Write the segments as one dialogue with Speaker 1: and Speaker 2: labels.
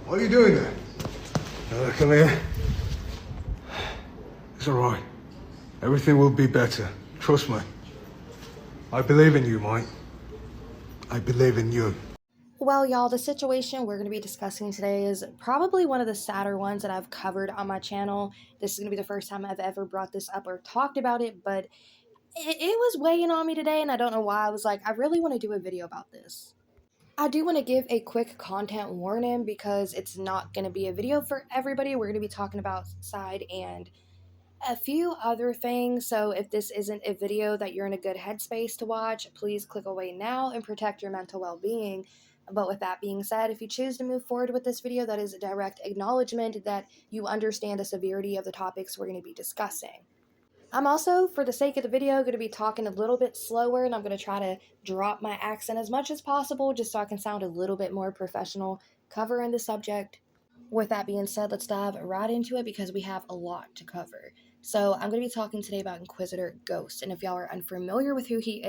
Speaker 1: What are you doing there? Come here. It's all right. Everything will be better. Trust me. I believe in you, Mike. I believe in you.
Speaker 2: Well, y'all, the situation we're going to be discussing today is probably one of the sadder ones that I've covered on my channel. This is going to be the first time I've ever brought this up or talked about it, but it was weighing on me today, and I don't know why. I was like, I really want to do a video about this. I do want to give a quick content warning because it's not going to be a video for everybody. We're going to be talking about side and a few other things. So if this isn't a video that you're in a good headspace to watch, please click away now and protect your mental well-being. But with that being said, if you choose to move forward with this video, that is a direct acknowledgement that you understand the severity of the topics we're going to be discussing. I'm also, for the sake of the video, going to be talking a little bit slower, and I'm going to try to drop my accent as much as possible just so I can sound a little bit more professional covering the subject. With that being said, let's dive right into it because we have a lot to cover. So I'm going to be talking today about Inquisitor Ghost, and if y'all are unfamiliar with who he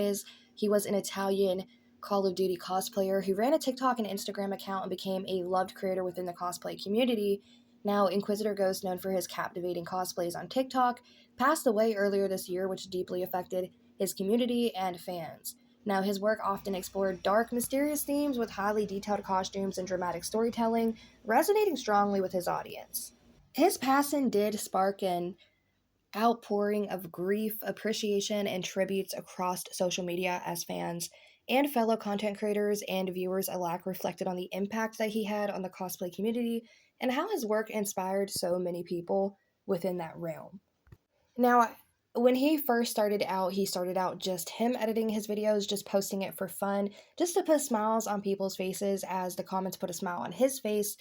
Speaker 2: was an Italian Call of Duty cosplayer who ran a TikTok and Instagram account and became a loved creator within the cosplay community. Now, Inquisitor Ghost, known for his captivating cosplays on TikTok, passed away earlier this year, which deeply affected his community and fans. Now, his work often explored dark, mysterious themes with highly detailed costumes and dramatic storytelling, resonating strongly with his audience. His passing did spark an outpouring of grief, appreciation, and tributes across social media as fans and fellow content creators and viewers alike reflected on the impact that he had on the cosplay community and how his work inspired so many people within that realm. Now, when he started out just him editing his videos, just posting it for fun, just to put smiles on people's faces as the comments put a smile on his face.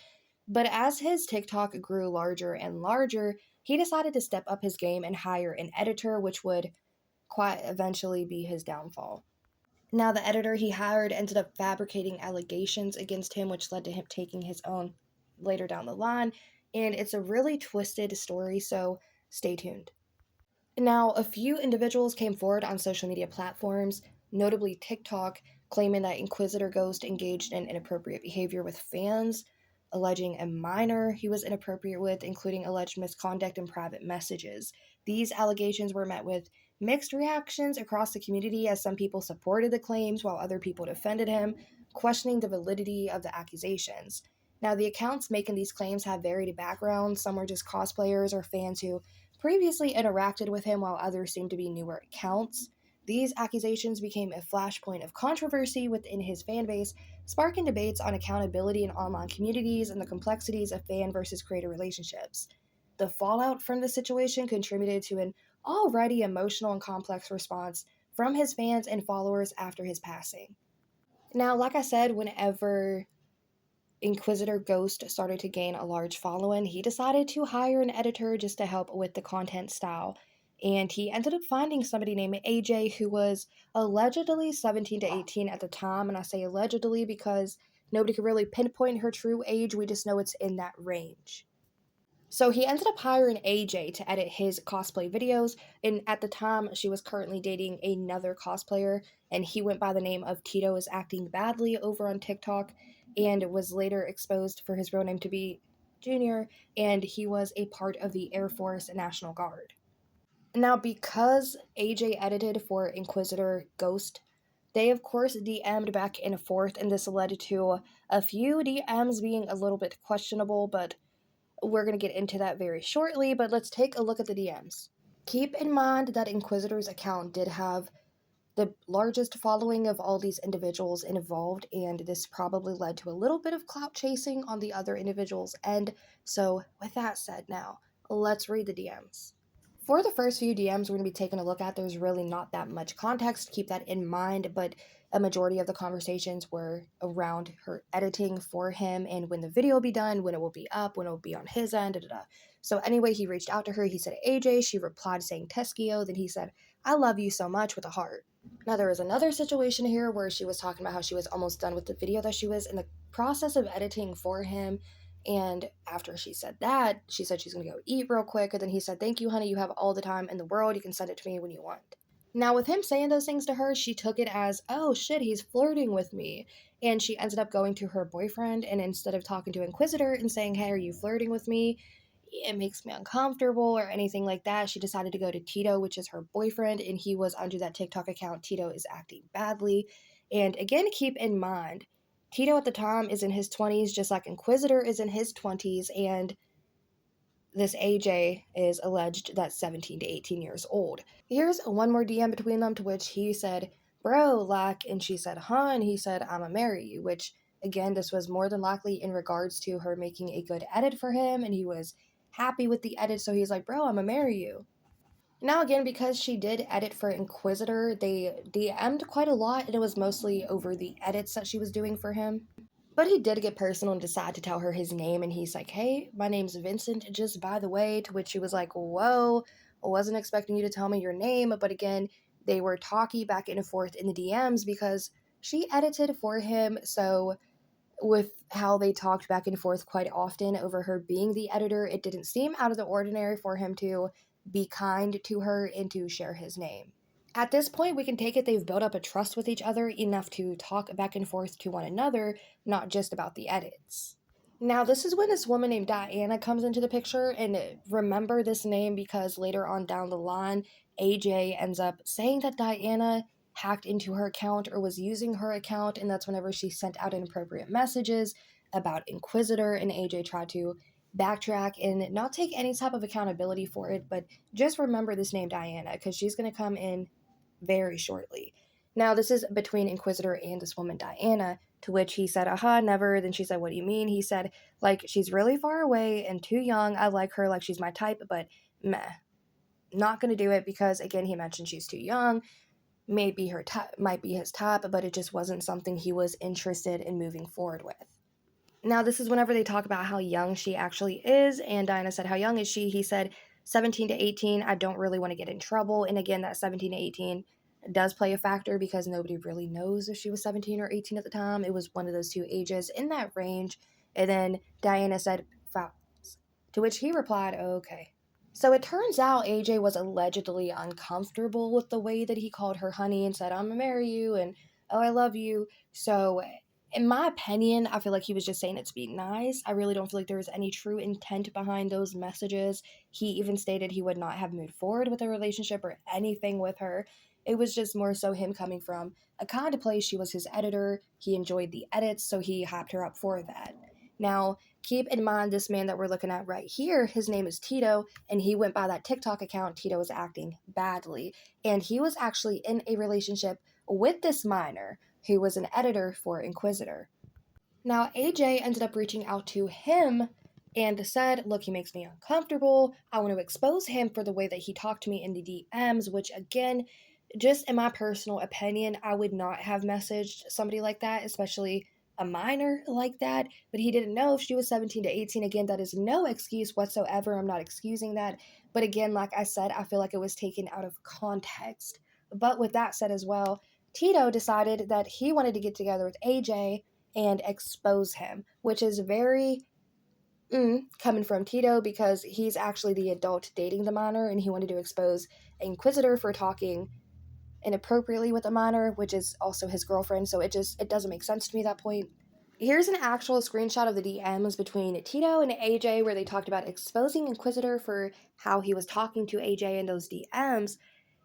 Speaker 2: But as his TikTok grew larger and larger, he decided to step up his game and hire an editor, which would quite eventually be his downfall. Now, the editor he hired ended up fabricating allegations against him, which led to him taking his own later down the line. And it's a really twisted story, so stay tuned. Now, a few individuals came forward on social media platforms, notably TikTok, claiming that Inquisitor Ghost engaged in inappropriate behavior with fans, alleging a minor he was inappropriate with, including alleged misconduct in private messages. These allegations were met with mixed reactions across the community as some people supported the claims while other people defended him, questioning the validity of the accusations. Now, the accounts making these claims have varied backgrounds. Some were just cosplayers or fans who previously interacted with him, while others seemed to be newer accounts. These accusations became a flashpoint of controversy within his fanbase, sparking debates on accountability in online communities and the complexities of fan versus creator relationships. The fallout from the situation contributed to an already emotional and complex response from his fans and followers after his passing. Now, like I said, whenever Inquisitor Ghost started to gain a large following, he decided to hire an editor just to help with the content style. And he ended up finding somebody named AJ who was allegedly 17 to 18 at the time. And I say allegedly because nobody could really pinpoint her true age. We just know it's in that range. So he ended up hiring AJ to edit his cosplay videos, and at the time she was currently dating another cosplayer, and he went by the name of Tito is Acting Badly over on TikTok, and was later exposed for his real name to be Junior, and he was a part of the Air Force National Guard. Now, because AJ edited for Inquisitor Ghost, they of course DM'd back and forth, and this led to a few DMs being a little bit questionable, but we're going to get into that very shortly, but let's take a look at the DMs. Keep in mind that Inquisitor's account did have the largest following of all these individuals involved, and this probably led to a little bit of clout chasing on the other individuals' end. So, with that said, now let's read the DMs. For the first few DMs we're going to be taking a look at, there's really not that much context. Keep that in mind, but a majority of the conversations were around her editing for him and when the video will be done, when it will be up, when it will be on his end, So anyway, he reached out to her. He said, AJ. She replied saying Teschio. Then he said, I love you so much with a heart. Now, there was another situation here where she was talking about how she was almost done with the video that she was in the process of editing for him. And after she said that, she said she's going to go eat real quick. And then he said, thank you, honey. You have all the time in the world. You can send it to me when you want. Now, with him saying those things to her, she took it as, oh shit, he's flirting with me. and she ended up going to her boyfriend, and instead of talking to Inquisitor and saying, hey, are you flirting with me? It makes me uncomfortable or anything like that. She decided to go to Tito, which is her boyfriend, and he was under that TikTok account. Tito is acting badly. And again, keep in mind, Tito at the time is in his 20s, just like Inquisitor is in his 20s, and this AJ is alleged that's 17 to 18 years old. Here's one more DM between them, to which he said, bro, like, and she said, huh, and he said, I'ma marry you, which, again, this was more than likely in regards to her making a good edit for him, and he was happy with the edit, so he's like, bro, I'ma marry you. Now, again, because she did edit for Inquisitor, they DM'd quite a lot, and it was mostly over the edits that she was doing for him. But he did get personal and decide to tell her his name, and he's like, hey, my name's Vincent, just by the way, to which she was like, whoa, I wasn't expecting you to tell me your name. But again, they were talky back and forth in the DMs because she edited for him, so with how they talked back and forth quite often over her being the editor, it didn't seem out of the ordinary for him to be kind to her and to share his name. At this point, we can take it they've built up a trust with each other enough to talk back and forth to one another, not just about the edits. Now, this is when this woman named Diana comes into the picture, and remember this name because later on down the line, AJ ends up saying that Diana hacked into her account or was using her account, and that's whenever she sent out inappropriate messages about Inquisitor, and AJ tried to backtrack and not take any type of accountability for it, but just remember this name Diana because she's going to come in very shortly. Now, this is between Inquisitor and this woman, Diana, to which he said, aha, never. Then she said, what do you mean? He said, like, she's really far away and too young. I like her, like, she's my type, but meh. Not going to do it because, again, he mentioned she's too young. Maybe her might be his type, but it just wasn't something he was interested in moving forward with. Now, this is whenever they talk about how young she actually is, and Diana said, how young is she? He said, 17 to 18. I don't really want to get in trouble. And again, that 17 to 18 does play a factor because nobody really knows if she was 17 or 18 at the time. It was one of those two ages in that range. And then Diana said, fouls, to which he replied, okay. So it turns out AJ was allegedly uncomfortable with the way that he called her honey and said, I'm gonna marry you, and oh, I love you. So in my opinion, I feel like he was just saying it to be nice. I really don't feel like there was any true intent behind those messages. He even stated he would not have moved forward with a relationship or anything with her. It was just more so him coming from a kind of place. She was his editor. He enjoyed the edits, so he hyped her up for that. Now, keep in mind this man that we're looking at right here, his name is Tito, and he went by that TikTok account. Tito was acting badly, and he was actually in a relationship with this minor who was an editor for Inquisitor. Now, AJ ended up reaching out to him and said, look, he makes me uncomfortable. I want to expose him for the way that he talked to me in the DMs, which, again, just in my personal opinion, I would not have messaged somebody like that, especially a minor like that. But he didn't know if she was 17 to 18. Again, that is no excuse whatsoever. I'm not excusing that. But again, like I said, I feel like it was taken out of context. But with that said as well, Tito decided that he wanted to get together with AJ and expose him, which is very coming from Tito because he's actually the adult dating the minor, and he wanted to expose Inquisitor for talking inappropriately with a minor, which is also his girlfriend. So it doesn't make sense to me at that point. Here's an actual screenshot of the DMs between Tito and AJ where they talked about exposing Inquisitor for how he was talking to AJ in those DMs.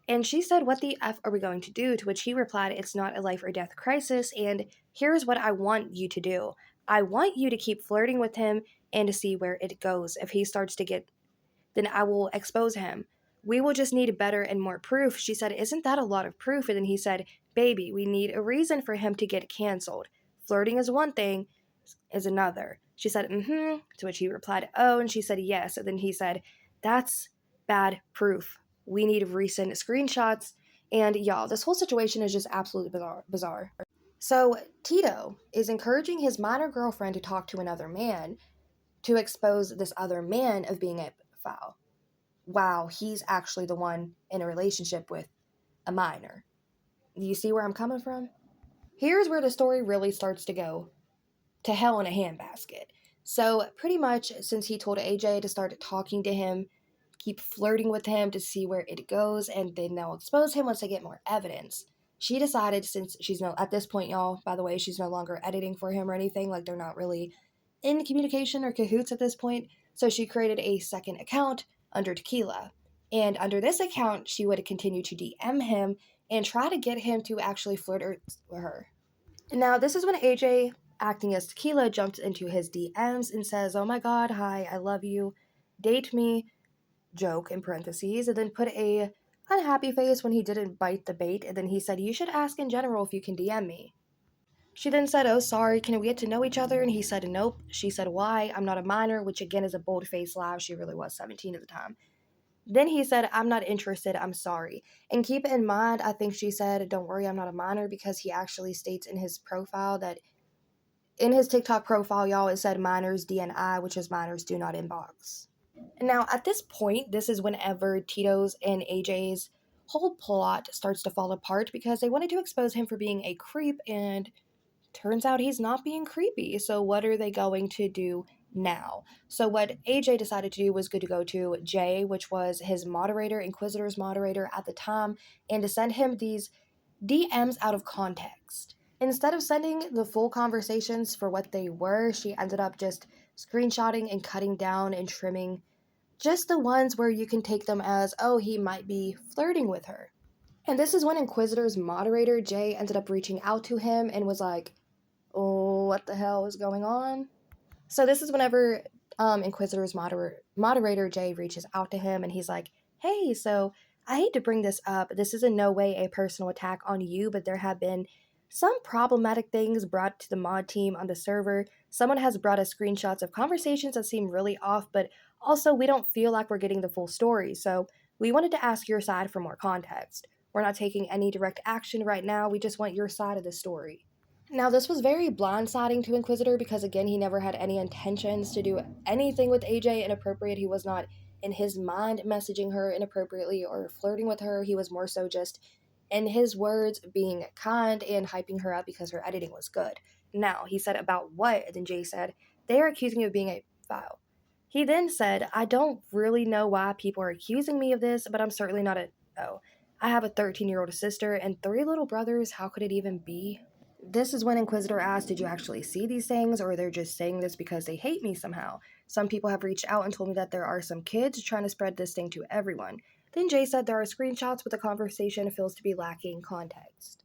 Speaker 2: And she said, what the F are we going to do? To which he replied, it's not a life or death crisis, and here's what I want you to do. I want you to keep flirting with him and to see where it goes. If he starts to get, then I will expose him. We will just need better and more proof. She said, isn't that a lot of proof? And then he said, baby, we need a reason for him to get canceled. Flirting is one thing, is another. She said, to which he replied, oh, and she said, yes. And then he said, that's bad proof. We need recent screenshots. And y'all, this whole situation is just absolutely bizarre. So Tito is encouraging his minor girlfriend to talk to another man to expose this other man of being a pedophile. Wow, he's actually the one in a relationship with a minor. Do you see where I'm coming from? Here's where the story really starts to go to hell in a handbasket. So pretty much since he told AJ to start talking to him, keep flirting with him to see where it goes, and then they'll expose him once they get more evidence. she decided, since she's no, at this point, y'all, by the way, she's no longer editing for him or anything, like they're not really in communication or cahoots at this point. So she created a second account under Tequila. And under this account, she would continue to DM him and try to get him to actually flirt with her. Now, this is when AJ, acting as Tequila, jumps into his DMs and says, "Oh my god, hi, I love you, date me," joke in parentheses, and then put a unhappy face when he didn't bite the bait, and then he said, "You should ask in general if you can DM me." She then said, "Oh, sorry, can we get to know each other?" And he said, "Nope." She said, "Why? I'm not a minor," which again is a bold faced lie. She really was 17 at the time. Then he said, "I'm not interested. I'm sorry." And keep in mind, I think she said, "Don't worry, I'm not a minor," because he actually states in his profile that in his TikTok profile, y'all, it said minors DNI, which is minors do not inbox. Now, at this point, this is whenever Tito's and AJ's whole plot starts to fall apart because they wanted to expose him for being a creep, and turns out he's not being creepy. So, what are they going to do now? So, what AJ decided to do was good to go to Jay, which was his moderator, Inquisitor's moderator at the time, and to send him these DMs out of context. Instead of sending the full conversations for what they were, she ended up just screenshotting and cutting down and trimming just the ones where you can take them as, oh, he might be flirting with her. And this is when Inquisitor's moderator, Jay, ended up reaching out to him and was like, "Oh, what the hell is going on?" So this is whenever Inquisitor's moderator Jay reaches out to him and he's like, "Hey, so I hate to bring this up. This is in no way a personal attack on you, but there have been some problematic things brought to the mod team on the server. Someone has brought us screenshots of conversations that seem really off, but also we don't feel like we're getting the full story. So we wanted to ask your side for more context. We're not taking any direct action right now. We just want your side of the story." Now, this was very blindsiding to Inquisitor because, again, he never had any intentions to do anything with AJ inappropriate. He was not, in his mind, messaging her inappropriately or flirting with her. He was more so just, in his words, being kind and hyping her up because her editing was good. Now, he said, "About what?" And then Jay said, "They are accusing you of being a foul." He then said, "I don't really know why people are accusing me of this, but I'm certainly not a. Oh, I have a 13-year-old sister and 3 little brothers. How could it even be?" This is when Inquisitor asked, "Did you actually see these things, or they're just saying this because they hate me somehow? Some people have reached out and told me that there are some kids trying to spread this thing to everyone." Then Jay said there are screenshots, but the conversation feels to be lacking context.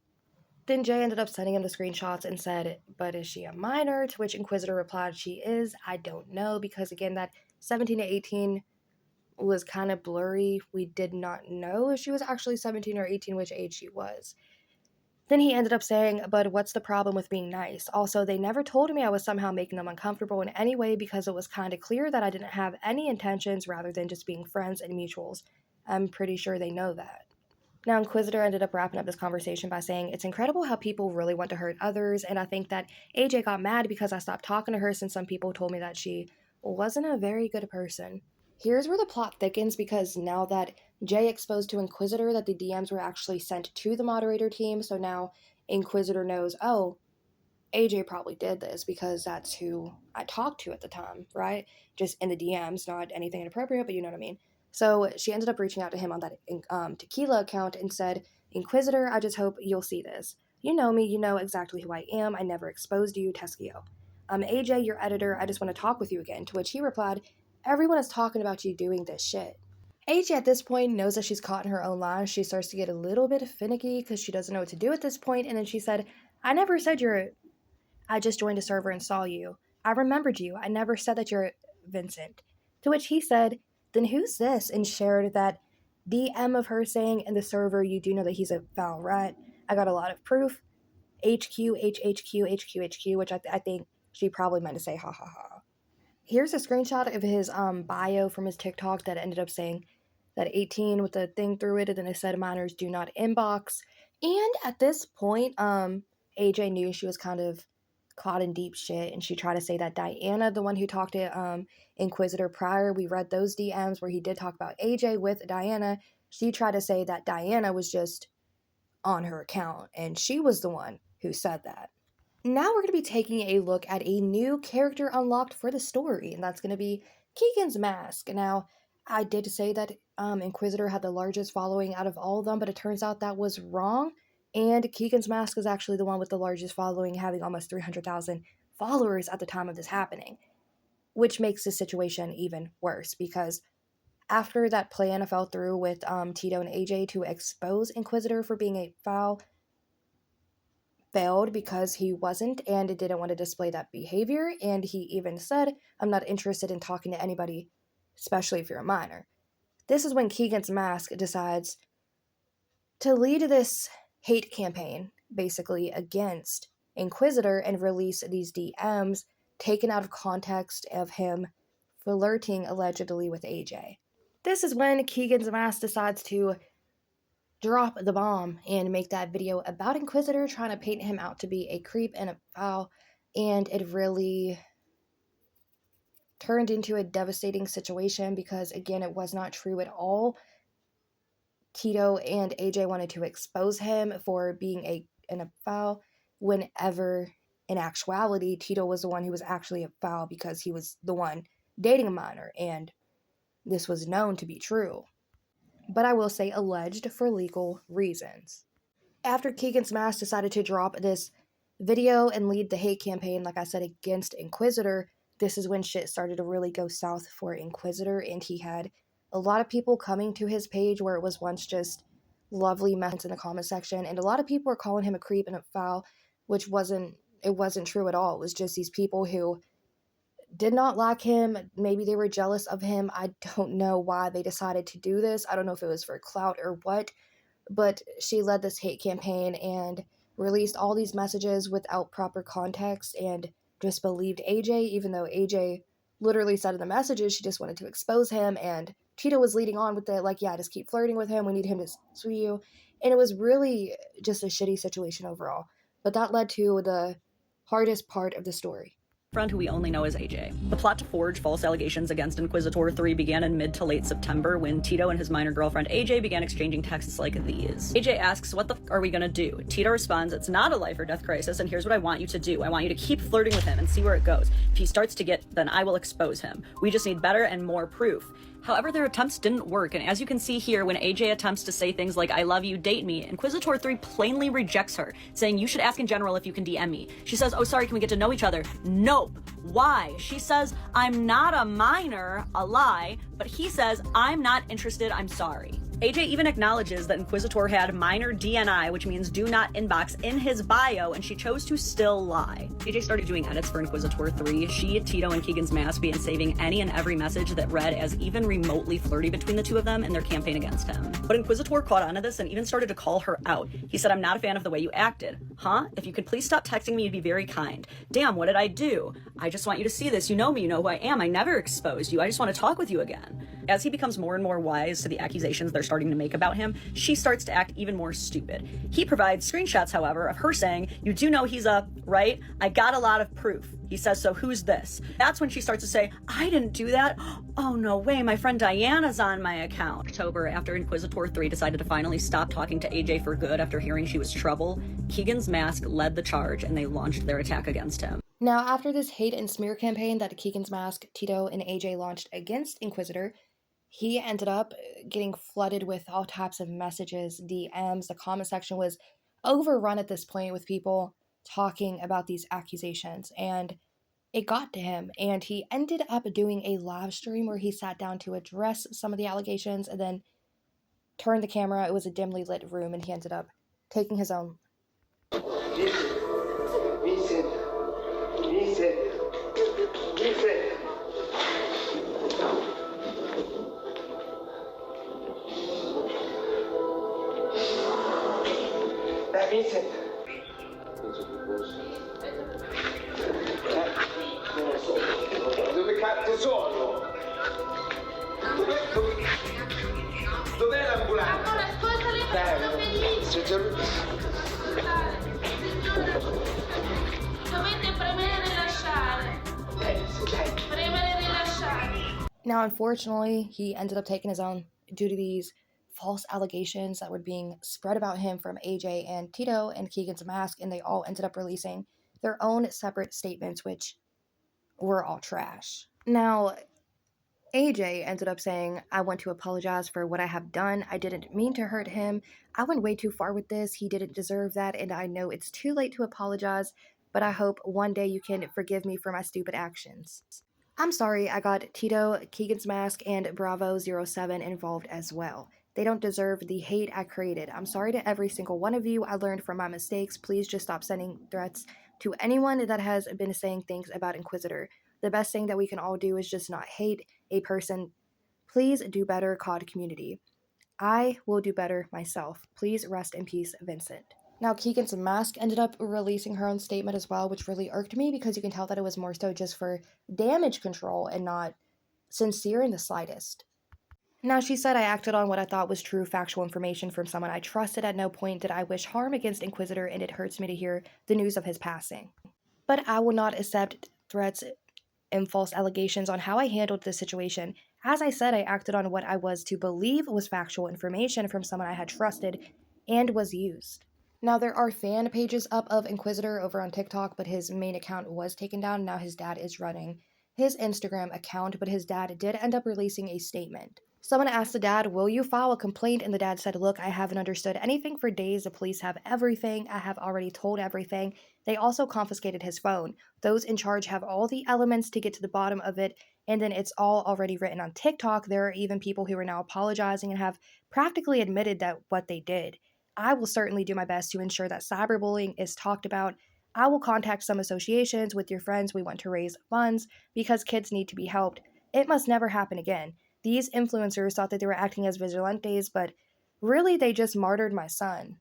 Speaker 2: Then Jay ended up sending him the screenshots and said, "But is she a minor?" To which Inquisitor replied, "She is. I don't know," because again, that 17 to 18 was kind of blurry. We did not know if she was actually 17 or 18, which age she was. Then he ended up saying, "But what's the problem with being nice? Also, they never told me I was somehow making them uncomfortable in any way because it was kind of clear that I didn't have any intentions rather than just being friends and mutuals. I'm pretty sure they know that." Now, Inquisitor ended up wrapping up this conversation by saying, "It's incredible how people really want to hurt others, and I think that AJ got mad because I stopped talking to her since some people told me that she wasn't a very good person." Here's where the plot thickens because now that Jay exposed to Inquisitor that the DMs were actually sent to the moderator team, so now Inquisitor knows, oh, AJ probably did this because that's who I talked to at the time, right? Just in the DMs, not anything inappropriate, but you know what I mean. So she ended up reaching out to him on that Tequila account and said, "Inquisitor, I just hope you'll see this. You know me, you know exactly who I am. I never exposed you, Teskio. AJ, your editor, I just want to talk with you again." To which he replied, "Everyone is talking about you doing this shit." AJ at this point knows that she's caught in her own lies. She starts to get a little bit finicky because she doesn't know what to do at this point, and then she said, "I never said you're I just joined a server and saw you. I remembered you. I never said that you're Vincent." To which he said, "Then who's this?" and shared that DM of her saying in the server, "You do know that he's a foul, right? I got a lot of proof. HQ, HHQ, HQ, HQ," which I think she probably meant to say ha ha ha. Here's a screenshot of his bio from his TikTok that ended up saying that 18 with the thing through it, and then it said minors do not inbox. And at this point, AJ knew she was kind of caught in deep shit, and she tried to say that Diana, the one who talked to Inquisitor prior, we read those DMs where he did talk about AJ with Diana. She tried to say that Diana was just on her account, and she was the one who said that. Now we're going to be taking a look at a new character unlocked for the story, and that's going to be Keegan's Mask. Now, I did say that Inquisitor had the largest following out of all of them, but it turns out that was wrong. And Keegan's Mask is actually the one with the largest following, having almost 300,000 followers at the time of this happening, which makes the situation even worse because after that plan fell through with Tito and AJ to expose Inquisitor for being a foul, failed because he wasn't and didn't want to display that behavior. And he even said, I'm not interested in talking to anybody, especially if you're a minor. This is when Keegan's Mask decides to lead this hate campaign, basically, against Inquisitor and release these DMs taken out of context of him flirting allegedly with AJ. This is when Keegan's Mask decides to drop the bomb and make that video about Inquisitor, trying to paint him out to be a creep and a foul, and it really turned into a devastating situation because, again, it was not true at all. Tito and AJ wanted to expose him for being a foul, whenever in actuality Tito was the one who was actually a foul because he was the one dating a minor, and this was known to be true. But I will say alleged for legal reasons. After Keegan's Mask decided to drop this video and lead the hate campaign, like I said, against Inquisitor, this is when shit started to really go south for Inquisitor, and he had a lot of people coming to his page where it was once just lovely messages in the comment section, and a lot of people were calling him a creep and a foul, which wasn't true at all. It was just these people who did not like him. Maybe they were jealous of him. I don't know why they decided to do this. I don't know if it was for clout or what, but she led this hate campaign and released all these messages without proper context and just believed AJ, even though AJ literally said in the messages she just wanted to expose him, and Tito was leading on with it, like, yeah, just keep flirting with him, we need him to sue you. And it was really just a shitty situation overall. But that led to the hardest part of the story.
Speaker 3: Friend who we only know as AJ. The plot to forge false allegations against Inquisitor 3 began in mid to late September when Tito and his minor girlfriend AJ began exchanging texts like these. AJ asks, what the f are we gonna do? Tito responds, it's not a life or death crisis, and here's what I want you to do. I want you to keep flirting with him and see where it goes. If he starts to get, then I will expose him. We just need better and more proof. However, their attempts didn't work, and as you can see here, when AJ attempts to say things like, I love you, date me, Inquisitor 3 plainly rejects her, saying, you should ask in general if you can DM me. She says, oh, sorry, can we get to know each other? Nope. Why? She says, I'm not a minor, a lie, but he says, I'm not interested, I'm sorry. AJ even acknowledges that Inquisitor had minor DNI, which means do not inbox, in his bio, and she chose to still lie. AJ started doing edits for Inquisitor 3. She, Tito, and Keegan's Mask began saving any and every message that read as even remotely flirty between the two of them in their campaign against him. But Inquisitor caught on to this and even started to call her out. He said, I'm not a fan of the way you acted. Huh? If you could please stop texting me, you'd be very kind. Damn, what did I do? I just want you to see this. You know me, you know who I am. I never exposed you. I just want to talk with you again. As he becomes more and more wise to the accusations they're starting to make about him, she starts to act even more stupid. He provides screenshots, however, of her saying, you do know he's a, right? I got a lot of proof. He says, so who's this? That's when she starts to say, I didn't do that. Oh, no way, my friend Diana's on my account. October, after Inquisitor 3 decided to finally stop talking to AJ for good after hearing she was trouble, Keegan's Mask led the charge and they launched their attack against him.
Speaker 2: Now, after this hate and smear campaign that Keegan's Mask, Tito, and AJ launched against Inquisitor, he ended up getting flooded with all types of messages, DMs. The comment section was overrun at this point with people talking about these accusations, and it got to him, and he ended up doing a live stream where he sat down to address some of the allegations and then turned the camera. It was a dimly lit room, and he ended up taking his own.
Speaker 4: Dove cazzo sono? Dov'è l'ambulanza?
Speaker 5: Amore, ascoltali, sono felice. Dovete premere e lasciare. Premere e rilasciare.
Speaker 2: Now, unfortunately, he ended up taking his own due to these false allegations that were being spread about him from AJ and Tito and Keegan's Mask, and they all ended up releasing their own separate statements, which were all trash. Now, AJ ended up saying, I want to apologize for what I have done. I didn't mean to hurt him. I went way too far with this. He didn't deserve that, and I know it's too late to apologize, but I hope one day you can forgive me for my stupid actions. I'm sorry I got Tito, Keegan's Mask, and Bravo07 involved as well. They don't deserve the hate I created. I'm sorry to every single one of you. I learned from my mistakes. Please just stop sending threats to anyone that has been saying things about Inquisitor. The best thing that we can all do is just not hate a person. Please do better, COD community. I will do better myself. Please rest in peace, Vincent. Now, Keegan's Mask ended up releasing her own statement as well, which really irked me because you can tell that it was more so just for damage control and not sincere in the slightest. Now, she said, I acted on what I thought was true factual information from someone I trusted. At no point did I wish harm against Inquisitor, and it hurts me to hear the news of his passing. But I will not accept threats and false allegations on how I handled this situation. As I said, I acted on what I was to believe was factual information from someone I had trusted and was used. Now, there are fan pages up of Inquisitor over on TikTok, but his main account was taken down. Now his dad is running his Instagram account, but his dad did end up releasing a statement. Someone asked the dad, will you file a complaint? And the dad said, look, I haven't understood anything for days. The police have everything. I have already told everything. They also confiscated his phone. Those in charge have all the elements to get to the bottom of it, and then it's all already written on TikTok. There are even people who are now apologizing and have practically admitted that what they did. I will certainly do my best to ensure that cyberbullying is talked about. I will contact some associations with your friends. We want to raise funds because kids need to be helped. It must never happen again. These influencers thought that they were acting as vigilantes, but really they just martyred my son.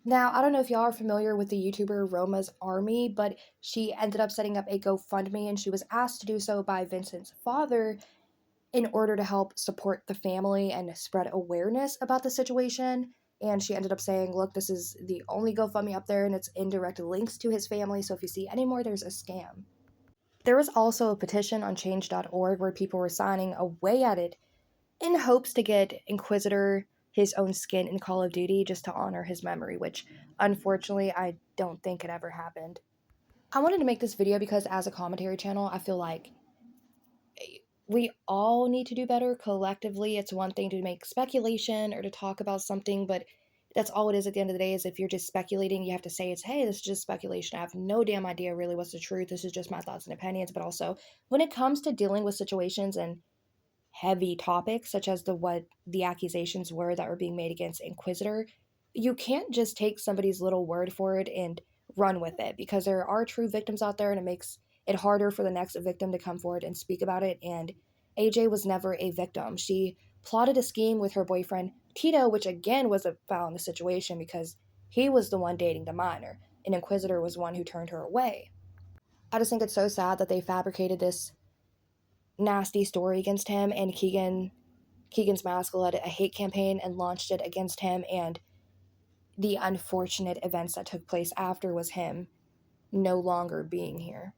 Speaker 2: Now, I don't know if y'all are familiar with the YouTuber Roma's Army, but she ended up setting up a GoFundMe and she was asked to do so by Vincent's father in order to help support the family and spread awareness about the situation. And she ended up saying, look, this is the only GoFundMe up there and it's indirect links to his family. So if you see any more, there's a scam. There was also a petition on change.org where people were signing away at it in hopes to get Inquisitor his own skin in Call of Duty just to honor his memory, which unfortunately I don't think it ever happened. I wanted to make this video because as a commentary channel, I feel like we all need to do better collectively. It's one thing to make speculation or to talk about something, but that's all it is at the end of the day. Is if you're just speculating, you have to say it's, hey, this is just speculation. I have no damn idea really what's the truth. This is just my thoughts and opinions. But also when it comes to dealing with situations and heavy topics such as what the accusations were that were being made against Inquisitor, you can't just take somebody's little word for it and run with it, because there are true victims out there and it makes it harder for the next victim to come forward and speak about it. And AJ was never a victim. She plotted a scheme with her boyfriend Tito, which again was a foul in the situation because he was the one dating the minor and Inquisitor was one who turned her away. I just think it's so sad that they fabricated this nasty story against him, and Keegan's Mask led a hate campaign and launched it against him, and the unfortunate events that took place after was him no longer being here.